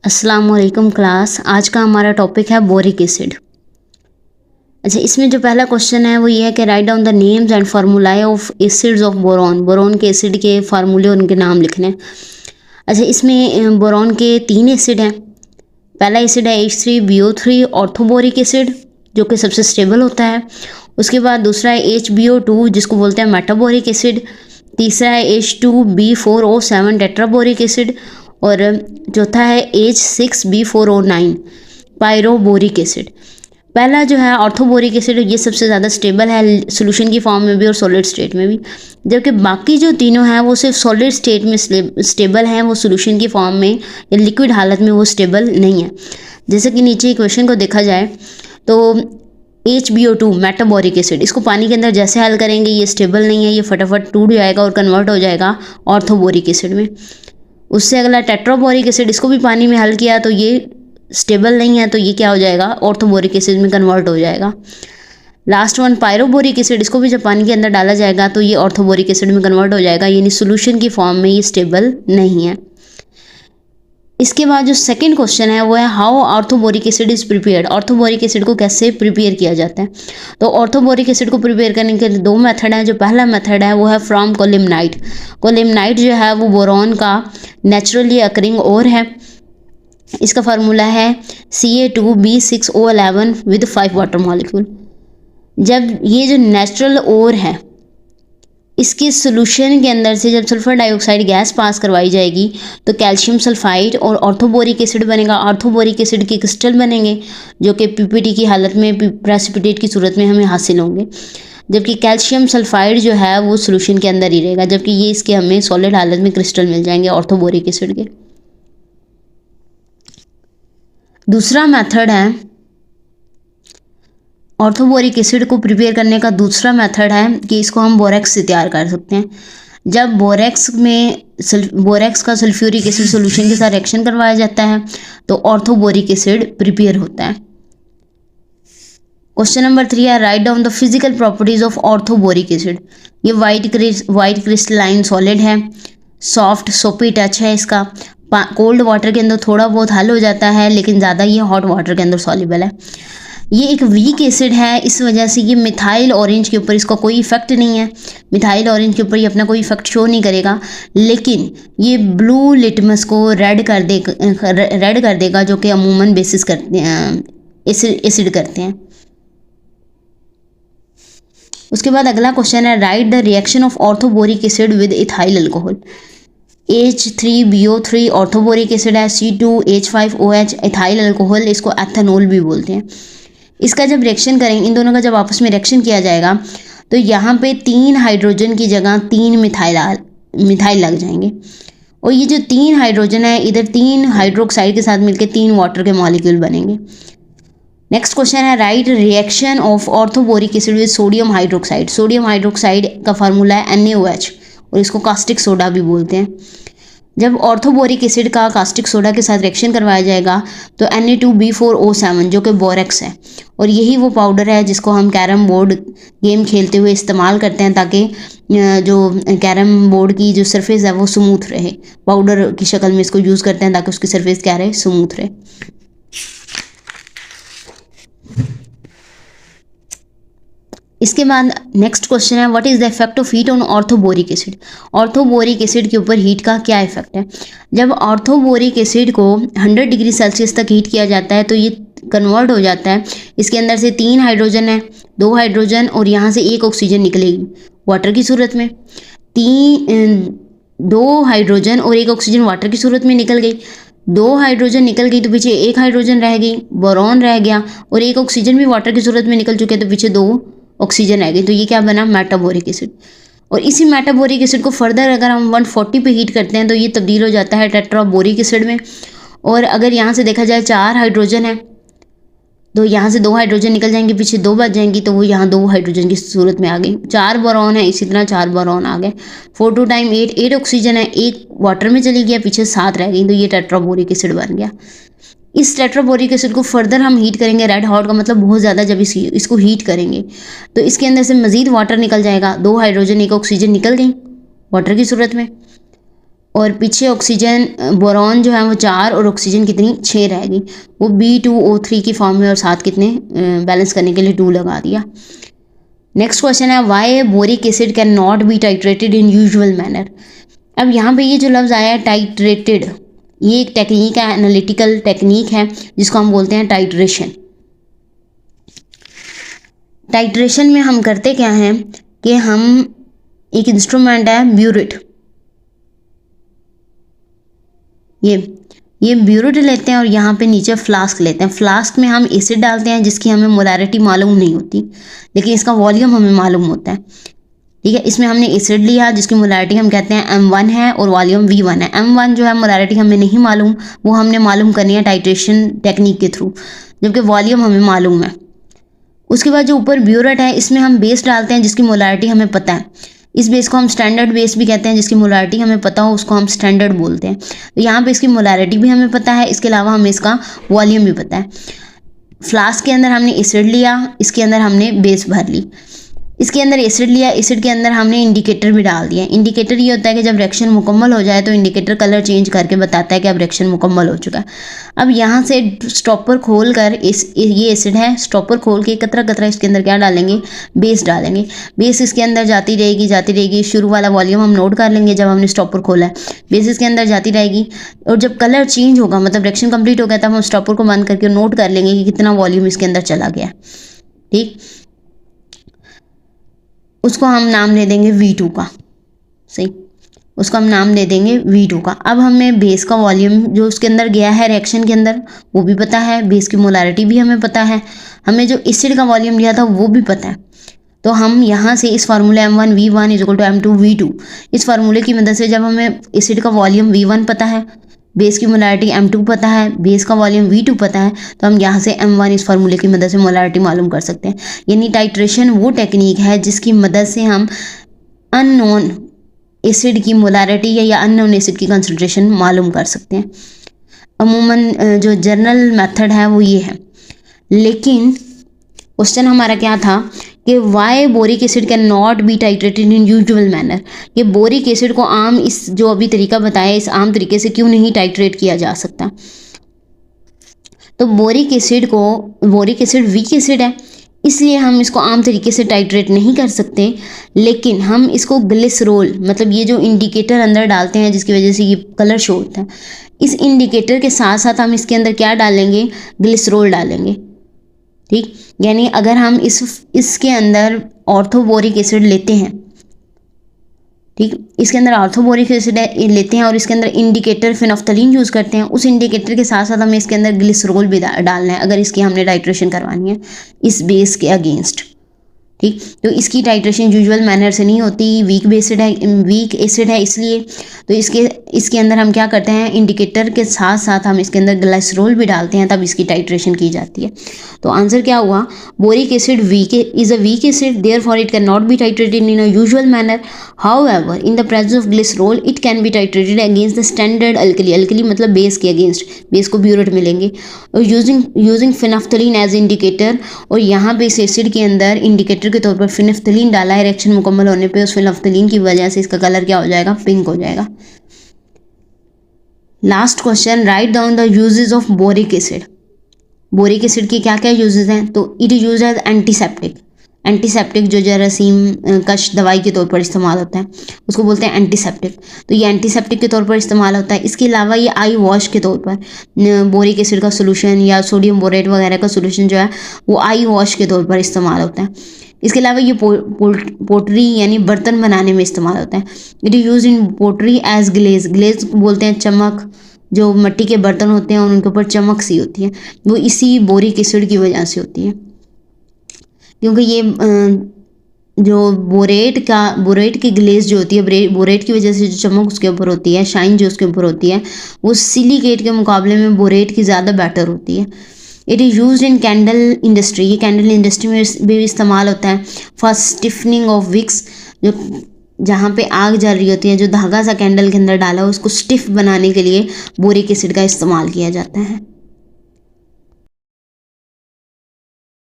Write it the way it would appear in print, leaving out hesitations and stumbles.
अस्सलाम वालेकुम क्लास। आज का हमारा टॉपिक है बोरिक एसिड। अच्छा, इसमें जो पहला क्वेश्चन है वो ये है कि right down the names and formulae of acids of boron. Boron के एसिड के फार्मूले और उनके नाम लिखने हैं। अच्छा, इसमें बोरॉन के 3 एसिड हैं। पहला एसिड है H3BO3 ऑर्थोबोरिक एसिड, जो कि सबसे स्टेबल होता है। उसके बाद दूसरा है HbO2 जिसको बोलते हैं मेटाबोरिक एसिड। तीसरा है H2B4O7 टेट्राबोरिक एसिड और चौथा है H6B4O9 पायरोबोरिक एसिड। पहला जो है ऑर्थोबोरिक एसिड, ये सबसे ज़्यादा स्टेबल है सोल्यूशन की फॉर्म में भी और सॉलिड स्टेट में भी, जबकि बाकी जो तीनों हैं वो सिर्फ सॉलिड स्टेट में स्टेबल हैं, वो सोल्यूशन की फॉर्म में या लिक्विड हालत में वो स्टेबल नहीं है। जैसे कि नीचे इक्वेशन को देखा जाए तो HbO2 मेटाबोरिक एसिड, इसको पानी के अंदर जैसे हल करेंगे ये स्टेबल नहीं है, ये फटाफट टूट जाएगा और कन्वर्ट हो जाएगा ऑर्थोबोरिक एसिड में। उससे अगला टेट्राबोरिक एसिड, इसको भी पानी में हल किया तो ये स्टेबल नहीं है, तो ये क्या हो जाएगा, ऑर्थोबोरिक एसिड में कन्वर्ट हो जाएगा। लास्ट वन पायरोबोरिक एसिड, इसको भी जब पानी के अंदर डाला जाएगा तो ये ऑर्थोबोरिक एसिड में कन्वर्ट हो जाएगा, यानी सोल्यूशन की फॉर्म में ये स्टेबल नहीं है। इसके बाद जो सेकंड क्वेश्चन है वो है how orthoboric acid is prepared. Orthoboric acid को कैसे प्रिपेयर किया जाता है। तो ऑर्थोबोरिक एसिड को प्रिपेयर करने के लिए 2 मेथड हैं। जो पहला मेथड है वो है फ्रॉम कोलिमनाइट। कोलिमनाइट जो है वो बोरॉन का नेचुरली अकरिंग ओर है। इसका फार्मूला है Ca2B6O11 विद 5 वाटर मॉलिक्यूल। जब ये जो नेचुरल ओर है इसके सोल्यूशन के अंदर से जब सल्फर डाइऑक्साइड गैस पास करवाई जाएगी तो कैल्शियम सल्फाइड और ऑर्थोबोरिक एसिड बनेगा। ऑर्थोबोरिक एसिड के क्रिस्टल बनेंगे जो कि पीपीटी की हालत में, प्रेसिपिटेट की सूरत में हमें हासिल होंगे, जबकि कैल्शियम सल्फाइड जो है वो सोल्यूशन के अंदर ही रहेगा, जबकि ये इसके हमें सॉलिड हालत में क्रिस्टल मिल जाएंगे ऑर्थोबोरिक एसिड के। दूसरा मेथड है ऑर्थोबोरिक एसिड को प्रिपेयर करने का, दूसरा मेथड है कि इसको हम बोरेक्स से तैयार कर सकते हैं। जब बोरेक्स का सल्फ्यूरिक एसिड सॉल्यूशन के साथ रिएक्शन करवाया जाता है तो ऑर्थोबोरिक एसिड प्रिपेयर होता है। क्वेश्चन नंबर 3 है right down the physical properties of orthoboric acid. ये वाइट क्रिस्टलाइन सॉलिड है, सॉफ्ट सोपी टच है इसका, कोल्ड वाटर के अंदर थोड़ा बहुत हल हो जाता है लेकिन ज़्यादा ये हॉट वाटर के अंदर सॉल्युबल है। ये एक वीक एसिड है, इस वजह से ये मिथाइल ऑरेंज के ऊपर इसका कोई इफेक्ट नहीं है। मिथाइल ऑरेंज के ऊपर ये अपना कोई इफेक्ट शो नहीं करेगा, लेकिन ये ब्लू लिटमस को रेड कर देगा जो कि अमूमन बेसिस करते हैं, एसिड करते हैं। उसके बाद अगला क्वेश्चन है right the reaction of orthoboric acid with ethyl alcohol. H3BO3 orthoboric acid है, C2H5OH इथाइल अल्कोहल, इसको एथेनॉल भी बोलते हैं। इसका जब रिएक्शन करेंगे, इन दोनों का जब आपस में रिएक्शन किया जाएगा तो यहाँ पे 3 हाइड्रोजन की जगह 3 मिथाइल लग जाएंगे, और ये जो 3 हाइड्रोजन है इधर 3 हाइड्रोक्साइड के साथ मिलकर 3 वाटर के मॉलिक्यूल बनेंगे। नेक्स्ट क्वेश्चन है right reaction of orthoboric acid with sodium hydroxide. Sodium hydroxide का फार्मूला है NaOH और इसको कास्टिक सोडा भी बोलते हैं। जब ऑर्थोबोरिक एसिड का कास्टिक सोडा के साथ रिएक्शन करवाया जाएगा तो Na2B4O7 जो कि बोरेक्स है, और यही वो पाउडर है जिसको हम कैरम बोर्ड गेम खेलते हुए इस्तेमाल करते हैं ताकि जो कैरम बोर्ड की जो सरफेस है वो स्मूथ रहे। पाउडर की शक्ल में इसको यूज़ करते हैं ताकि उसकी सरफेस क्या रहे, स्मूथ रहे। इसके बाद नेक्स्ट क्वेश्चन है what is the effect of heat on orthoboric acid. Orthoboric acid के ऊपर हीट का क्या इफेक्ट है। जब ऑर्थोबोरिक एसिड को 100 डिग्री सेल्सियस तक हीट किया जाता है तो ये कन्वर्ट हो जाता है। इसके अंदर से 3 हाइड्रोजन है, 2 हाइड्रोजन और यहाँ से 1 ऑक्सीजन निकलेगी वाटर की सूरत में। 2 हाइड्रोजन और 1 ऑक्सीजन वाटर की सूरत में निकल गई। 2 हाइड्रोजन निकल गई तो पीछे 1 हाइड्रोजन रह गई, बोरॉन रह गया, और 1 ऑक्सीजन भी वाटर की सूरत में निकल चुके तो पीछे 2 ऑक्सीजन रह गई, तो ये क्या बना, मेटाबोरिक एसिड। और इसी मेटाबोरिक एसिड को फर्दर अगर हम 140 पे हीट करते हैं तो ये तब्दील हो जाता है टेट्राबोरिक एसिड में। और अगर यहाँ से देखा जाए 4 हाइड्रोजन है तो यहाँ से 2 हाइड्रोजन निकल जाएंगे, पीछे 2 बच जाएंगी तो वो यहाँ 2 हाइड्रोजन की सूरत में आ गई। 4 बोरॉन है, इसी तरह 4 बोरॉन आ गए। 4 2 टाइम 8 ऑक्सीजन है, 1 वाटर में चली गया, पीछे 7 रह गई, तो ये टेट्राबोरिक एसिड बन गया। इस टेट्राबोरिक एसिड को फर्दर हम हीट करेंगे, रेड हॉट का मतलब बहुत ज़्यादा, जब इसको हीट करेंगे तो इसके अंदर से मज़ीद वाटर निकल जाएगा। 2 हाइड्रोजन 1 ऑक्सीजन निकल गई वाटर की सूरत में। और पीछे ऑक्सीजन बोरॉन जो है वो 4 और ऑक्सीजन कितनी 6 रहेगी, वो B2O3 की फॉर्म में, और साथ कितने बैलेंस करने के लिए 2 लगा दिया। नेक्स्ट क्वेश्चन है why boric acid can not be titrated in usual manner. अब यहाँ पे ये जो लफ्ज़ आया है टाइट्रेटेड, ये एक टेक्निक है, एनालिटिकल टेक्निक है जिसको हम बोलते हैं टाइट्रेशन। टाइट्रेशन में हम करते क्या हैं कि हम एक इंस्ट्रूमेंट है ब्यूरेट, ये ब्यूरेट लेते हैं और यहाँ पे नीचे फ्लास्क लेते हैं। फ्लास्क में हम एसिड डालते हैं जिसकी हमें मोलारिटी मालूम नहीं होती, लेकिन इसका वॉल्यूम हमें मालूम होता है। ठीक है, इसमें हमने एसिड लिया जिसकी मोलारिटी हम कहते हैं M1 है और वॉल्यूम V1 है। M1 जो है मोलारिटी हमें नहीं मालूम, वो हमने मालूम करनी है टाइट्रेशन टेक्निक के थ्रू, जबकि वॉल्यूम हमें मालूम है। उसके बाद जो ऊपर ब्यूरेट है इसमें हम बेस डालते हैं जिसकी मोलारिटी हमें पता है। इस बेस को हम स्टैंडर्ड बेस भी कहते हैं, जिसकी मोलारिटी हमें पता हो उसको हम स्टैंडर्ड बोलते हैं। तो यहाँ पे इसकी मोलारिटी भी हमें पता है, इसके अलावा हमें इसका वॉल्यूम भी पता है। फ्लास्क के अंदर हमने एसिड लिया, इसके अंदर हमने बेस भर ली। इसके अंदर एसिड लिया, एसिड के अंदर हमने इंडिकेटर भी डाल दिया। इंडिकेटर ये होता है कि जब रिएक्शन मुकम्मल हो जाए तो इंडिकेटर कलर चेंज करके बताता है कि अब रिएक्शन मुकम्मल हो चुका है। अब यहाँ से स्टॉपर खोल कर ये एसिड है, स्टॉपर खोल के कतरा कतरा इसके अंदर क्या डालेंगे, बेस डालेंगे। बेस इसके अंदर जाती रहेगी। शुरू वाला वॉल्यूम हम नोट कर लेंगे जब हमने स्टॉपर खोला है। बेस इसके अंदर जाती रहेगी और जब कलर चेंज होगा, मतलब रिएक्शन कंप्लीट हो गया, तब हम स्टॉपर को बंद करके नोट कर लेंगे कि कितना वॉल्यूम इसके अंदर चला गया। ठीक, उसको हम नाम दे देंगे V2 का। सही, उसको हम नाम दे देंगे V2 का। अब हमें बेस का वॉल्यूम जो उसके अंदर गया है रिएक्शन के अंदर वो भी पता है, बेस की मोलारिटी भी हमें पता है, हमें जो एसिड का वॉल्यूम दिया था वो भी पता है। तो हम यहाँ से इस फार्मूले M1V1 = M2V2, इस फार्मूले की मदद से जब हमें एसिड का वॉल्यूम V1 पता है, बेस की मोलारिटी M2 पता है, बेस का वॉल्यूम V2 पता है, तो हम यहाँ से M1 इस फार्मूले की मदद से मोलारिटी मालूम कर सकते हैं। यानी टाइट्रेशन वो टेक्निक है जिसकी मदद से हम अननोन एसिड की मोलारिटी या अननोन एसिड की कंसंट्रेशन मालूम कर सकते हैं। अमूमन जो जनरल मेथड है वो ये है, लेकिन क्वेश्चन हमारा क्या था कि why boric acid can not be titrated in usual manner. ये बोरिक एसिड को आम, इस जो अभी तरीका बताया, इस आम तरीके से क्यों नहीं टाइट्रेट किया जा सकता। तो बोरिक एसिड वीक एसिड है, इसलिए हम इसको आम तरीके से टाइट्रेट नहीं कर सकते, लेकिन हम इसको ग्लिसरोल, मतलब ये जो इंडिकेटर अंदर डालते हैं जिसकी वजह से ये कलर शो होता है, इस इंडिकेटर के साथ साथ हम इसके अंदर क्या डालेंगे, ग्लिसरोल डालेंगे। ठीक, यानी अगर हम इसके अंदर ऑर्थोबोरिक एसिड लेते हैं, ठीक, इसके अंदर ऑर्थोबोरिक एसिड लेते हैं और इसके अंदर इंडिकेटर फिनोफ्थलीन यूज़ करते हैं, उस इंडिकेटर के साथ साथ हमें इसके अंदर ग्लिसरोल भी डालना है अगर इसकी हमने टाइट्रेशन करवानी है इस बेस के अगेंस्ट। ठीक, तो इसकी टाइट्रेशन यूजुअल मैनर से नहीं होती, वीक एसिड है इसलिए। तो इसके अंदर हम क्या करते हैं, इंडिकेटर के साथ साथ हम इसके अंदर ग्लिसरोल भी डालते हैं, तब इसकी टाइट्रेशन की जाती है। तो आंसर क्या हुआ, boric acid is a weak acid, therefore it can not be titrated in a usual manner, however in the presence of glycerol it can be titrated against the standard alkali मतलब base के against, base को burette मिलेंगे, और using phenolphthalein as indicator. और यहाँ पे इस acid के अंदर इंडिकेटर के तौर पर फिनोफ्थलीन डाला है, रिएक्शन मुकम्मल होने पे उस फिनोफ्थलीन की वजह से इसका कलर क्या हो जाएगा, पिंक हो जाएगा। Last question, write down the uses of boric acid. Boric acid की क्या क्या यूजेस हैं, तो it is use as antiseptic जो जरासीम कश दवाई के तौर पर इस्तेमाल होता है उसको बोलते हैं एंटीसेप्टिक, तो ये एंटीसेप्टिक के तौर पर इस्तेमाल होता है। इसके अलावा ये आई वॉश के तौर पर बोरिक एसिड का सोल्यूशन या सोडियम बोरेट वगैरह का सोल्यूशन जो है वो आई वॉश के तौर पर इस्तेमाल होता है। इसके अलावा ये पोटरी यानी बर्तन बनाने में इस्तेमाल होता है। It is use in pottery as glaze बोलते हैं चमक, जो मिट्टी के बर्तन होते हैं और उनके ऊपर चमक सी होती है, वो इसी बोरिक एसिड की वजह से होती है, क्योंकि ये जो बोरेट की ग्लेज जो होती है, बोरेट की वजह से जो चमक उसके ऊपर होती है, शाइन जो उसके ऊपर होती है, वो सिलिकेट के मुकाबले में बोरेट की ज़्यादा बेटर होती है। It is use in candle industry, ये कैंडल इंडस्ट्री में भी इस्तेमाल होता है। फॉर स्टिफनिंग ऑफ विक्स, जो जहाँ पे आग जल रही होती है, जो धागा सा कैंडल के अंदर डाला हो उसको स्टिफ बनाने के लिए बोरिक एसिड का इस्तेमाल किया जाता है।